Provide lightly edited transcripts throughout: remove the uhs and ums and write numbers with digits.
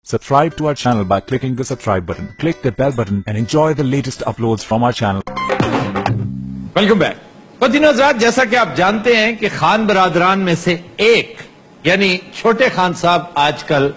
Subscribe to our channel by clicking the subscribe button. Click the bell button and enjoy the latest uploads from our channel. Welcome back. हज़रात, जैसा कि आप जानते हैं कि खान बरादरान में से एक यानी छोटे खान साहब आजकल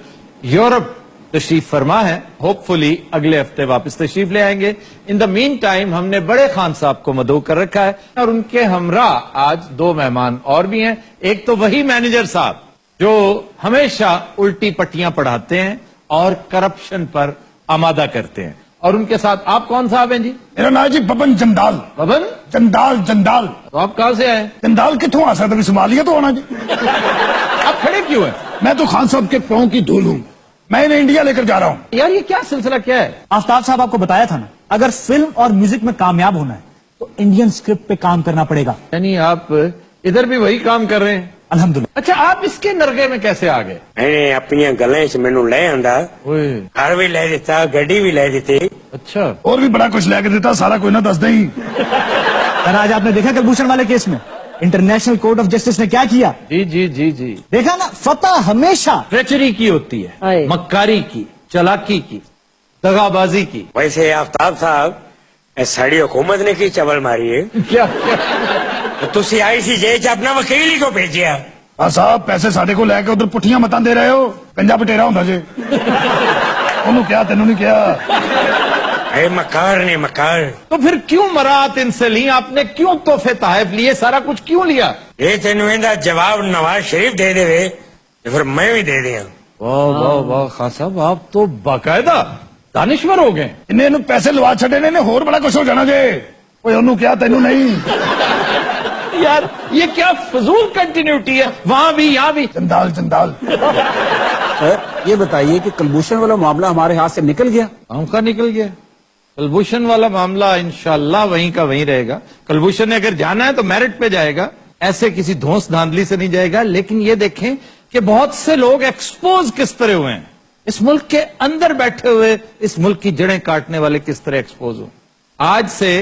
यूरोप तशरीफ फरमा है। होपफुली अगले हफ्ते वापस तशरीफ ले आएंगे। इन द मीन टाइम हमने बड़े खान साहब को मदऊ कर रखा है और उनके हमरा आज दो मेहमान और भी हैं। एक तो वही मैनेजर साहब जो हमेशा उल्टी पट्टियां पढ़ाते हैं और करप्शन पर आमादा करते हैं, और उनके साथ आप कौन साहब हैं जी? मेरा नाम जी बबन जंदाल। बबन जंदाल। तो आप कहां से आए? जंदाल कितों आ सकता? सोमालिया तो आना जी। आप खड़े क्यों हैं? मैं तो खान साहब के पांव की धूल हूँ। मैं इन्हें इंडिया लेकर जा रहा हूँ। यार ये क्या सिलसिला क्या है? आफ्ताब साहब आपको बताया था ना, अगर फिल्म और म्यूजिक में कामयाब होना है तो इंडियन स्क्रिप्ट पे काम करना पड़ेगा। यानी आप इधर भी वही काम कर रहे हैं? अल्हम्दुलिल्लाह। अच्छा, आप इसके नरगे में कैसे आ गए? मैंने अपनी गलें च मैनू ले आंदा, ओए, घर भी ले दिता, गड्डी भी ले दी। अच्छा, और भी बड़ा कुछ लेकर देता, सारा कोई ना दस नहीं। सर आज आपने देखा कलभूषण वाले केस में इंटरनेशनल कोर्ट ऑफ जस्टिस ने क्या किया? जी जी जी जी, देखा ना, फतह हमेशा ट्रेचरी की होती है, आए। मक्कारी की, चालाकी की, दगाबाजी की। वैसे आफ्ताब साहब साड़ी हुकूमत ने की चबल मारी है। क्या तो तुसी ICJ च अपना वकील ही को भेजिया। हाँ साहब, पैसे साढ़े को लेके उधर पुठियां मतां दे रहे हो। कंजा पटेरा होंदा जे। उन्होंने क्या तेनों नहीं क्या? अरे मकार ने मकार। तो फिर क्यों मरात इनसे ली आपने? क्यों तोहफे तहफ लिए? सारा कुछ क्यों लिया? ये तेनू इंदा जवाब नवाज शरीफ दे देवे तो फिर मैं भी दे दिया। वाह वाह वाह, खान साहब आप तो बाकायदा दानिश्वर हो गए। इन्हें पैसे लवा छड़े ने होर बड़ा कुछ हो जाना जे। कोई उन्होंने क्या तेनू नहीं? यार ये क्या फजूल कंटिन्यूटी है, वहां भी यहाँ भी। जंदाल। सर ये बताइए कि कलभूषण वाला मामला हमारे हाथ से निकल गया? हमका निकल गया। कलभूषण वाला मामला इंशाल्लाह वहीं का वहीं रहेगा। कलभूषण ने अगर जाना है तो मेरिट पे जाएगा, ऐसे किसी धौंस धांधली से नहीं जाएगा। लेकिन ये देखें कि बहुत से लोग एक्सपोज किस तरह हुए हैं। इस मुल्क के अंदर बैठे हुए इस मुल्क की जड़ें काटने वाले किस तरह एक्सपोज हुए। आज से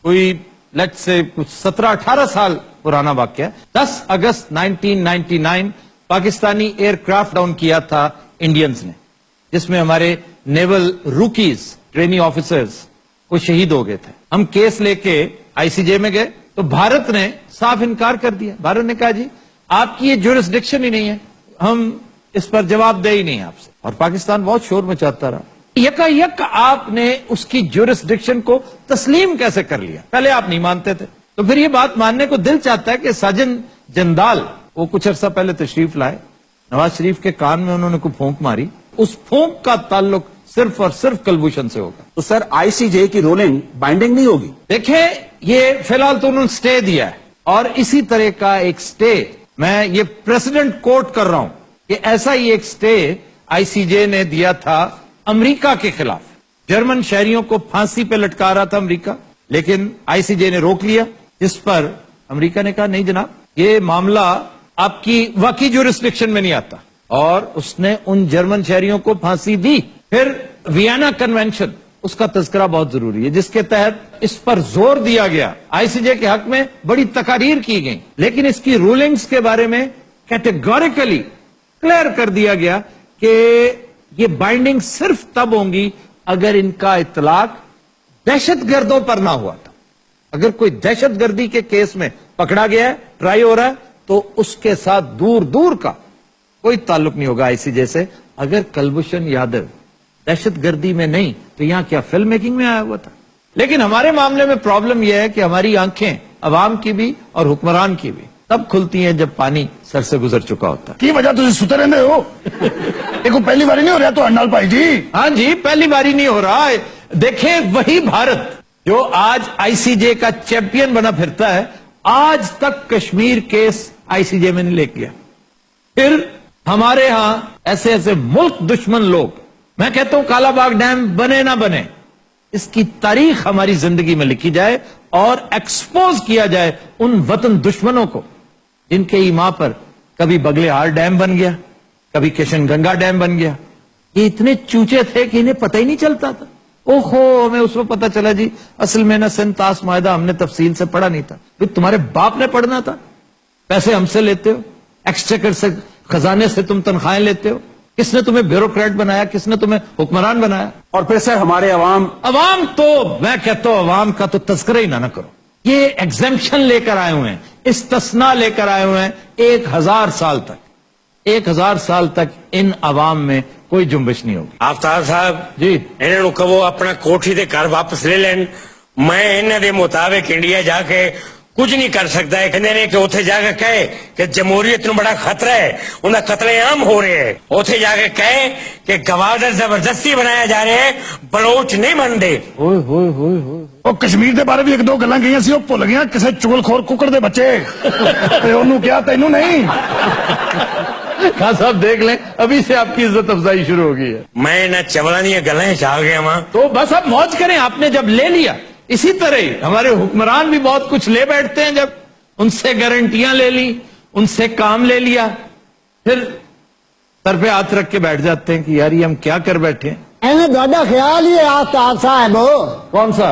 कोई लेट्स से कुछ 17-18 साल पुराना वाक्य, 10 अगस्त 1999 पाकिस्तानी एयरक्राफ्ट डाउन किया था इंडियंस ने, जिसमें हमारे नेवल रूकीज ट्रेनी ऑफिसर्स को शहीद हो गए थे। हम केस लेके ICJ में गए तो भारत ने साफ इनकार कर दिया। भारत ने कहा जी आपकी ये जुरिस्डिक्शन ही नहीं है, हम इस पर जवाब दे ही नहीं आपसे। और पाकिस्तान बहुत शोर मचाता रहा। यकायक आपने उसकी जुरिस्डिक्शन को तस्लीम कैसे कर लिया? पहले आप नहीं मानते थे, तो फिर ये बात मानने को दिल चाहता है कि साजन जंदाल वो कुछ अरसा पहले तशरीफ लाए, नवाज शरीफ के कान में उन्होंने कोई फूंक मारी, उस फूंक का ताल्लुक सिर्फ और सिर्फ कलभूषण से होगा। तो सर ICJ की रूलिंग बाइंडिंग नहीं होगी? देखें, ये फिलहाल तो उन्होंने स्टे दिया है, और इसी तरह का एक स्टे मैं ये प्रेसिडेंट कोट कर रहा हूं कि ऐसा ही एक स्टे ICJ ने दिया था अमेरिका के खिलाफ। जर्मन शहरियों को फांसी पे लटका रहा था अमेरिका, लेकिन ICJ ने रोक लिया, जिस पर अमेरिका ने कहा नहीं जनाब, ये मामला आपकी वाकई जुरिस्डिक्शन में नहीं आता, और उसने उन जर्मन शहरियों को फांसी दी। फिर वियना कन्वेंशन, उसका तज़किरा बहुत जरूरी है, जिसके तहत इस पर जोर दिया गया, ICJ के हक में बड़ी तकारीर की गई, लेकिन इसकी रूलिंग्स के बारे में कैटेगोरिकली क्लियर कर दिया गया कि ये बाइंडिंग सिर्फ तब होंगी अगर इनका इतलाक दहशतगर्दों पर ना हुआ था। अगर कोई दहशतगर्दी के केस में पकड़ा गया है, ट्राई हो रहा है, तो उसके साथ दूर दूर का कोई ताल्लुक नहीं होगा ICJ से। अगर कलभूषण यादव दहशतगर्दी में नहीं तो यहां क्या फिल्म मेकिंग में आया हुआ था? लेकिन हमारे मामले में प्रॉब्लम यह है कि हमारी आंखें अवाम की भी और हुक्मरान की भी तब खुलती हैं जब पानी सर से गुजर चुका होता है। की वजह तुझे सुते रहते हो? देखो पहली बार नहीं हो रहा तो हरनाल भाई जी। हाँ जी, पहली बारी नहीं हो रहा है। देखें, वही भारत जो आज ICJ का चैंपियन बना फिरता है, आज तक कश्मीर केस ICJ में नहीं लेके गया। फिर हमारे यहां ऐसे ऐसे मुल्क दुश्मन लोग, मैं कहता हूं कालाबाग डैम बने ना बने, इसकी तारीख हमारी जिंदगी में लिखी जाए और एक्सपोज किया जाए उन वतन दुश्मनों को जिनके ईमा पर कभी बगलेहार डैम बन गया, कभी किशनगंगा डैम बन गया। ये इतने चूचे थे कि इन्हें पता ही नहीं चलता था। ओहो, हमें उस वक्त पता चला जी, असल में ना सिंतास मायदा हमने तफसील से पढ़ा नहीं था। फिर तुम्हारे बाप ने पढ़ना था। पैसे हमसे लेते हो, एक्सचेकर से, खजाने से तुम तनख्वाहें लेते हो, किसने तुम्हें ब्यूरोक्रेट बनाया, किसने तुम्हें हुक्मरान बनाया? और फिर सर हमारे अवाम, अवाम तो मैं कहता हूं अवाम का तो तस्करा ही ना करो। ये एग्जेम्पशन लेकर आए हुए हैं, इस्तिस्ना लेकर आए हुए हैं 1000 साल तक। 1000 साल तक इन अवाम में कोई जुम्बिश नहीं होगी। आफ्ताब साहब जी। ਇਹਨਾਂ ਨੂੰ ਕਹੋ ਆਪਣਾ ਕੋਠੀ ਤੇ ਘਰ ਵਾਪਸ ਲੈ ਲੈਣ। ਮੈਂ ਇਹਨਾਂ ਦੇ ਮੁਤਾਬਿਕ ਇੰਡੀਆ ਜਾ ਕੇ ਕੁਝ ਨਹੀਂ ਕਰ ਸਕਦਾ। ਇਹ ਕਹਿੰਦੇ ਨੇ ਕਿ ਉੱਥੇ ਜਾ ਕੇ ਕਹੇ ਕਿ ਜਮਹੂਰੀਅਤ ਨੂੰ ਬੜਾ ਖਤਰਾ ਹੈ, ਉਹਦਾ ਕਤਲੇਆਮ ਹੋ ਰਿਹਾ ਹੈ। ਉੱਥੇ ਜਾ ਕੇ ਕਹੇ ਕਿ ਗਵਾਦਰ ਜ਼ਬਰਦਸਤੀ ਬਣਾਇਆ ਜਾ ਰਿਹਾ ਹੈ, ਬਲੋਚ ਨਹੀਂ ਮੰਨਦੇ। ਉਹ ਕਸ਼ਮੀਰ ਦੇ ਬਾਰੇ ਵੀ ਇੱਕ ਦੋ ਗੱਲਾਂ ਕਹੀਆਂ ਸੀ, ਉਹ ਭੁੱਲ ਗਿਆ ਕਿਸੇ ਚੁਗਲਖੋਰ ਕੁੱਕੜ ਦੇ ਬੱਚੇ ਤੇ ਉਹਨੂੰ ਕਿਹਾ ਤੈਨੂੰ ਨਹੀਂ। खान साहब देख लें, अभी से आपकी इज्जत अफजाई शुरू हो गई है। मैं ਇਹਨਾਂ ਚਵਲਾਂ ਦੀਆਂ ਗੱਲਾਂ 'ਚ ਆ ਗਿਆ ਵਾਂ। तो बस अब मौज करें, आपने जब ले लिया। इसी तरह हमारे हुक्मरान भी बहुत कुछ ले बैठते हैं, जब उनसे गारंटियां ले ली, उनसे काम ले लिया, फिर सर पे हाथ रख के बैठ जाते हैं कि यार ये हम क्या कर बैठे हैं। ਐਵੇਂ ਤੁਹਾਡਾ ਖਿਆਲ ਹੀ ਆਫਤਾਬ ਸਾਹਿਬ कौन सा?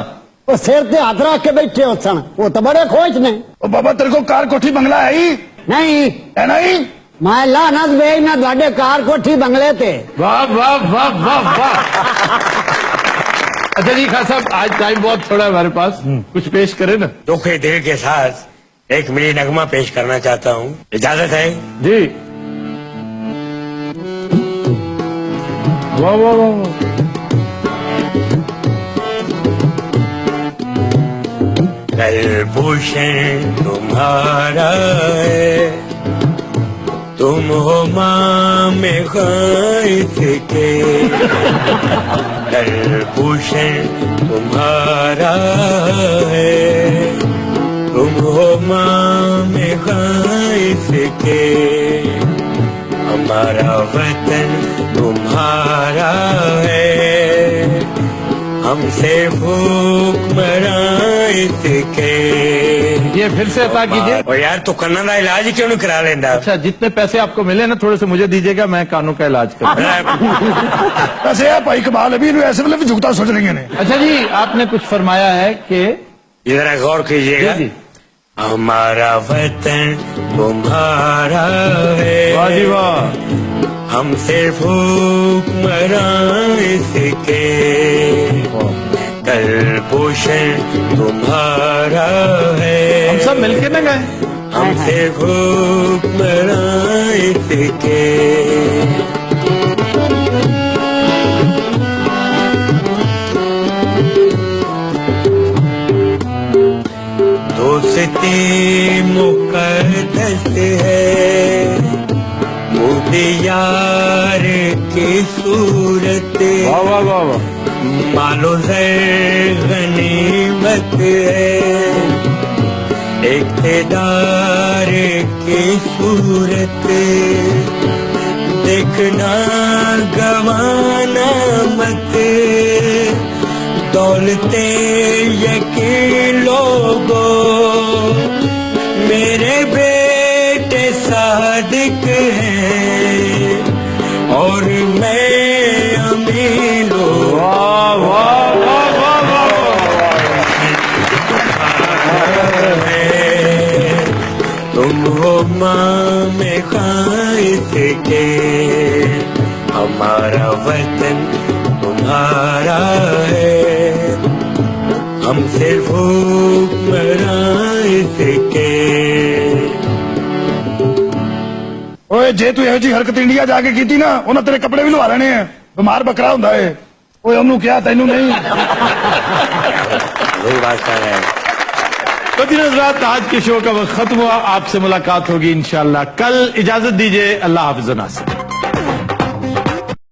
ਉਹ ਸਿਰ ਤੇ ਹੱਥ ਰੱਖ ਕੇ ਬੈਠੇ ਹੋ ਸਨ, ਉਹ ਤਾਂ ਬੜੇ ਖੁਸ਼ ਨੇ। ਉਹ ਬਾਬਾ ਤੇਰੇ ਕੋਲ ਕਾਰ ਕੋਠੀ ਬੰਗਲਾ ਹੈ ਹੀ ਨਹੀਂ ਹੈ ਨਹੀਂ? ਮੈਂ ਲਾਨਤ ਵੇਚਣਾ ਤੁਹਾਡੇ ਕਾਰ ਕੋਠੀ ਬੰਗਲੇ ਤੇ। वाह वाह वाह वाह वाह। अच्छा जी खान साहब, आज टाइम बहुत थोड़ा है हमारे पास, कुछ पेश करें ना। दुखे दिल के साथ एक मिली नगमा पेश करना चाहता हूँ, इजाजत है? जी। वाह वाह वाह वाह। कलभूषण तुम्हारा है, तुम हो माँ में खाइफ के। कलभूषण तुम्हारा है, तुम हो माँ में खाइफ के। हमारा वतन तुम्हारा है, हमसे हुक्मरान इसके। ये फिर से अता कीजिए। और यार तू कन्ना का इलाज ही क्यों नहीं करा लेंदा? अच्छा, जितने पैसे आपको मिले ना थोड़े से मुझे दीजिएगा, मैं कानों का इलाज करूँ। ਵੈਸੇ ਇਹ ਭਾਈ ਕਮਾਲ ਅਭੀ ਨੂੰ ਐਸੇ ਵੇਲੇ ਵੀ ਜੁਗਤਾ ਸੋਚ ਰਹੀਆਂ ਨੇ। अच्छा जी, आपने कुछ फरमाया है कि जरा गौर कीजिएगा। जी, जी। हमारा वतन तुम्हारा है, वाह जी वाह। हम सिर्फ हुक्मरान इसके। कलभूषण तुम्हारा है, हम सब मिलके ना गए। हम सिर्फ हुक्मरान इसके। दोस्ती मुकद्दस है, मुझे यार की सूरत। वाह वाह वाह वाह। मालो ज़र गनीमत है, इक़्तिदार की सूरत। देखना गवाना मत, दौलते यकीन लोगों, मेरे बेटे सादिक हैं और मैं अमीन हूँ। वाह वाह वाह वाह वाह। तुम हो माँ में खाइफ के। हमारा वतन तुम्हारा है, हम सिर्फ हुक्मरान इसके। ਓਏ ਜੇ ਤੂੰ ਇਹੋ ਜਿਹੀ ਹਰਕਤ ਇੰਡੀਆ ਜਾ ਕੇ ਕੀਤੀ ਨਾ, ਉਹਨਾਂ ਤੇਰੇ ਕੱਪੜੇ ਵੀ ਲਵਾ ਲੈਣੇ ਆ। ਬਿਮਾਰ ਬੱਕਰਾ ਹੁੰਦਾ ਏ। ਓਏ ਉਹਨੂੰ ਕਿਹਾ ਤੈਨੂੰ ਨਹੀਂ। वही बात कर रहे हैं। तो दिन हज़रात, आज के शो का वक्त खत्म हुआ। आपसे मुलाकात होगी इंशाअल्लाह कल। इजाजत दीजिए, अल्लाह हाफ़िज़ नासिर।